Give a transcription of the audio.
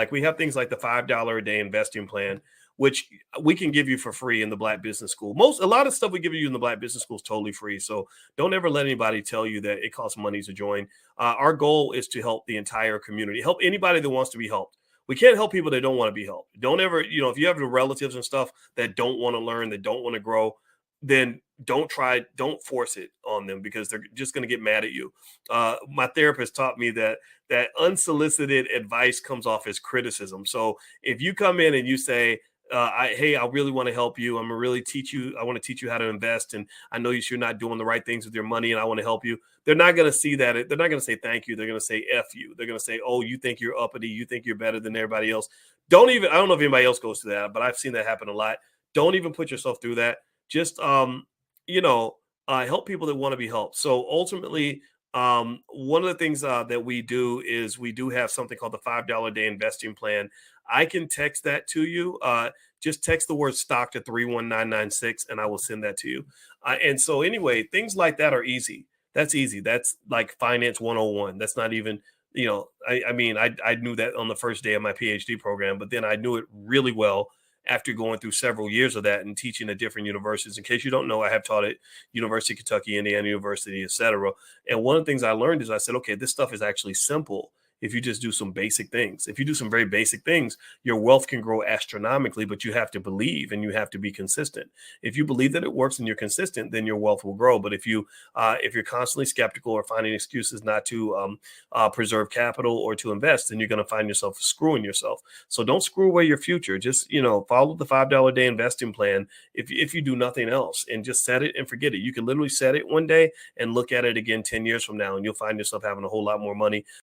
Like we have things like the $5 a day investing plan, which we can give you for free in the Black Business School. A lot of stuff we give you in the Black Business School is totally free. So don't ever let anybody tell you that it costs money to join. Our goal is to help the entire community, help anybody that wants to be helped. We can't help people that don't want to be helped. Don't ever, if you have the relatives and stuff that don't want to learn, that don't want to grow, then don't force it on them, because they're just going to get mad at you. My therapist taught me that unsolicited advice comes off as criticism. So if you come in and you say, hey, I really want to help you. I'm going to really teach you. I want to teach you how to invest. And I know you're not doing the right things with your money, and I want to help you. They're not going to see that. They're not going to say thank you. They're going to say F you. They're going to say, oh, you think you're uppity. You think you're better than everybody else. I don't know if anybody else goes through that, but I've seen that happen a lot. Don't even put yourself through that. Just, help people that want to be helped. So ultimately, one of the things that we do is we do have something called the $5 a day investing plan. I can text that to you. Just text the word stock to 31996 and I will send that to you. And so anyway, things like that are easy. That's easy. That's like finance 101. That's not even, I knew that on the first day of my PhD program, but then I knew it really well after going through several years of that and teaching at different universities. In case you don't know, I have taught at University of Kentucky, Indiana University, et cetera. And one of the things I learned is I said, okay, this stuff is actually simple if you just do some basic things. If you do some very basic things, your wealth can grow astronomically, but you have to believe and you have to be consistent. If you believe that it works and you're consistent, then your wealth will grow. But if you're constantly skeptical or finding excuses not to preserve capital or to invest, then you're going to find yourself screwing yourself. So don't screw away your future. Just, follow the $5 a day investing plan if you do nothing else, and just set it and forget it. You can literally set it one day and look at it again 10 years from now, and you'll find yourself having a whole lot more money